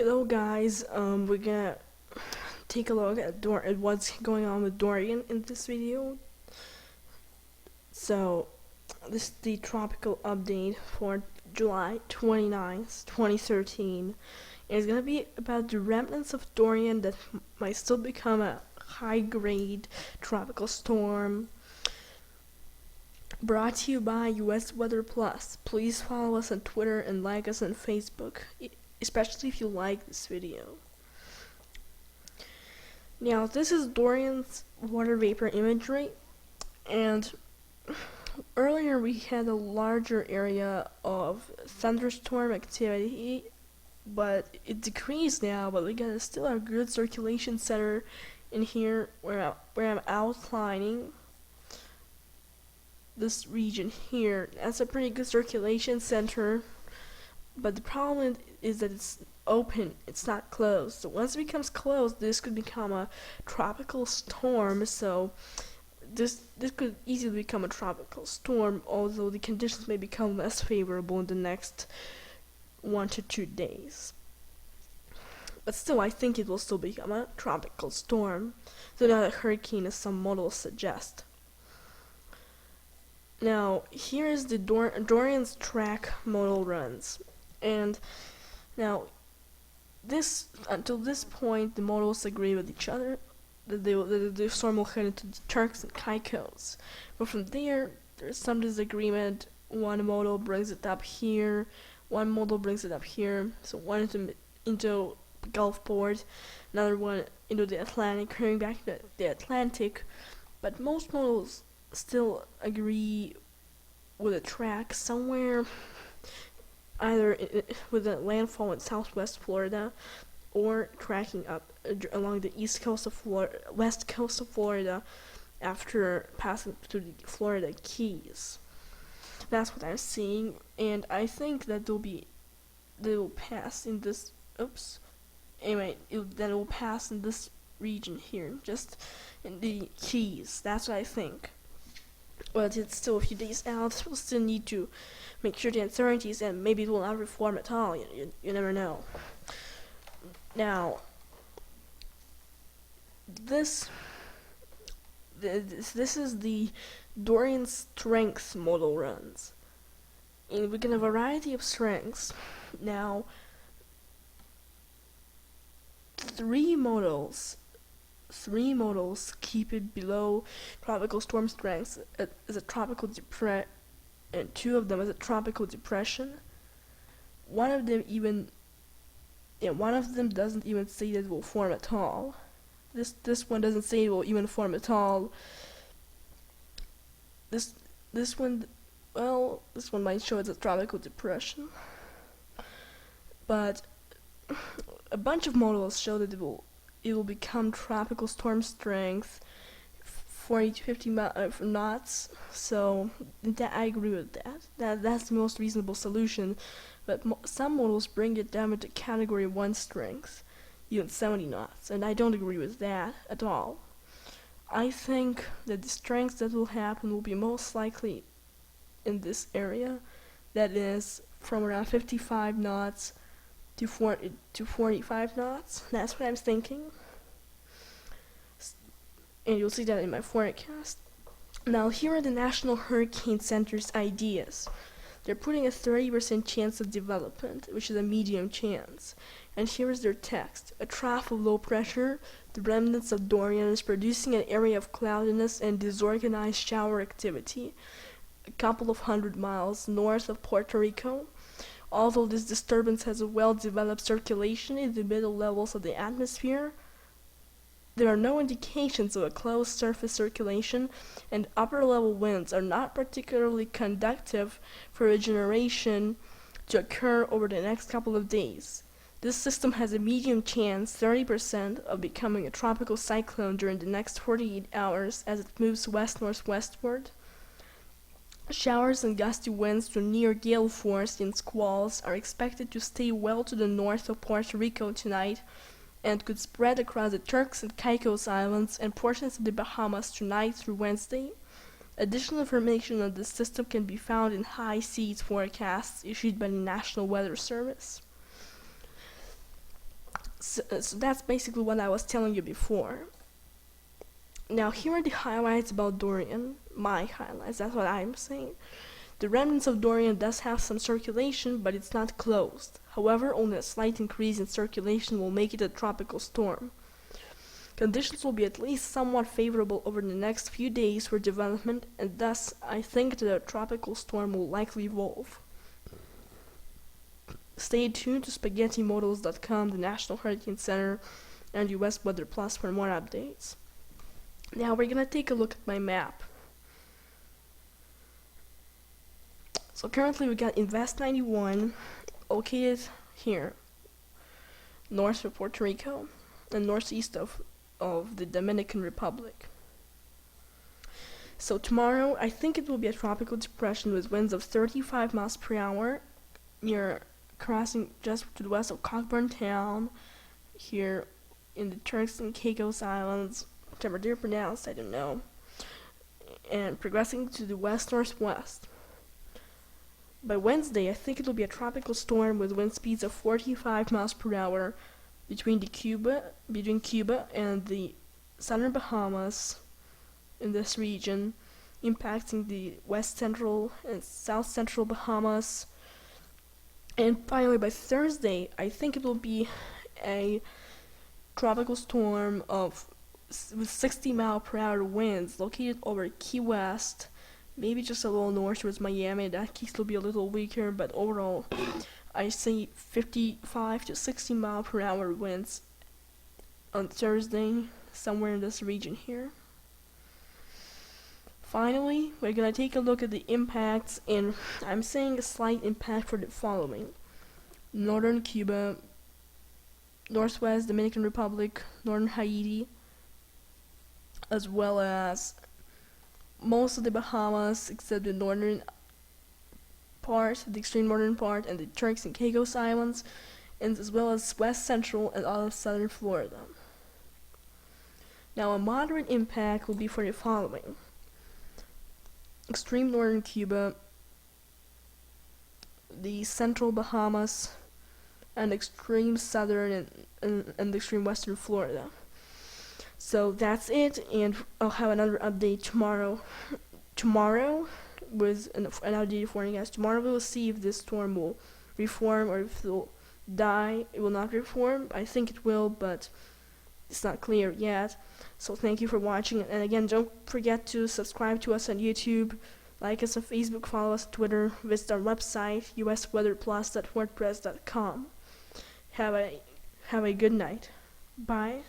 Hello guys, we're gonna take a look at what's going on with Droain in this video. So, this is the tropical update for July 29th, 2013. And it's gonna be about the remnants of Droain that might still become a high-grade tropical storm. Brought to you by US Weather Plus. Please follow us on Twitter and like us on Facebook, especially if you like this video. Now, this is Droain's water vapor imagery, and earlier we had a larger area of thunderstorm activity, but it decreased now, but we got still a good circulation center in here where I'm outlining this region here. That's a pretty good circulation center, but the problem is that it's open, it's not closed. So once it becomes closed, this could become a tropical storm. So this could easily become a tropical storm, although the conditions may become less favorable in the next 1 to 2 days. But still, I think it will still become a tropical storm, though not a hurricane as some models suggest. Now, here is the Droain's track model runs, and now until this point the models agree with each other that the storm will head into the Turks and Caicos, but from there's some disagreement. One model brings it up here, one model brings it up here, so one into Gulfport, another one into the Atlantic, coming back to the Atlantic, but most models still agree with a track somewhere either with a landfall in southwest Florida or tracking up along the west coast of Florida after passing through the Florida Keys. That's what I'm seeing, and I think that they will pass in this that it will pass in this region here, just in the Keys. That's what I think. But it's still a few days out. We'll still need to make sure the uncertainties, and maybe it will not reform at all. You never know. Now, this is the Droain strength model runs, and we get a variety of strengths. Now, three models keep it below tropical storm strength as a tropical depression, and 2 of them as a tropical depression. One of them doesn't even say that it will form at all. This one doesn't say it will even form at all. This one might show it's a tropical depression, but a bunch of models show that it will become tropical storm strength 40 to 50 knots. So I agree with that. That's the most reasonable solution. But some models bring it down into category 1 strength, even 70 knots, and I don't agree with that at all. I think that the strength that will happen will be most likely in this area, that is from around 55 knots to 45 knots. That's what I'm thinking, and you'll see that in my forecast. Now, here are the National Hurricane Center's ideas. They're putting a 30% chance of development, which is a medium chance. And here is their text. A trough of low pressure, the remnants of Droain, is producing an area of cloudiness and disorganized shower activity a couple of 100 miles north of Puerto Rico. Although this disturbance has a well-developed circulation in the middle levels of the atmosphere, there are no indications of a closed surface circulation, and upper-level winds are not particularly conducive for regeneration to occur over the next couple of days. This system has a medium chance, 30%, of becoming a tropical cyclone during the next 48 hours as it moves west-northwestward. Showers and gusty winds to near gale force in squalls are expected to stay well to the north of Puerto Rico tonight, and could spread across the Turks and Caicos Islands and portions of the Bahamas tonight through Wednesday. Additional information on this system can be found in high seas forecasts issued by the National Weather Service. So that's basically what I was telling you before. Now here are the highlights about Droain. My highlights, that's what I'm saying. The remnants of Droain does have some circulation, but it's not closed. However, only a slight increase in circulation will make it a tropical storm. Conditions will be at least somewhat favorable over the next few days for development, and thus I think that a tropical storm will likely evolve. Stay tuned to SpaghettiModels.com, the National Hurricane Center, and US Weather Plus for more updates. Now we're gonna take a look at my map. So currently we got Invest 91 located here, north of Puerto Rico and northeast of the Dominican Republic. So tomorrow I think it will be a tropical depression with winds of 35 miles per hour near crossing just to the west of Cockburn Town here in the Turks and Caicos Islands, whatever they're pronounced, I don't know, and progressing to the west-northwest. By Wednesday, I think it will be a tropical storm with wind speeds of 45 miles per hour between Cuba and the southern Bahamas in this region, impacting the west central and south central Bahamas. And finally, by Thursday, I think it will be a tropical storm with 60 mile per hour winds located over Key West, maybe just a little north towards Miami. That case will be a little weaker, but overall I see 55 to 60 mile per hour winds on Thursday, somewhere in this region here. Finally, we're gonna take a look at the impacts, and I'm saying a slight impact for the following: northern Cuba, northwest Dominican Republic, northern Haiti, as well as most of the Bahamas except the northern part, the extreme northern part, and the Turks and Caicos Islands, and as well as west central and all of southern Florida. Now a moderate impact will be for the following: extreme northern Cuba, the central Bahamas, and extreme southern and extreme western Florida. So that's it, and I'll have another update tomorrow. Tomorrow with an update forecast. Tomorrow we will see if this storm will reform or if it will die. It will not reform. I think it will, but it's not clear yet. So thank you for watching, and again, don't forget to subscribe to us on YouTube, like us on Facebook, follow us on Twitter, visit our website usweatherplus.wordpress.com. Have a good night. Bye.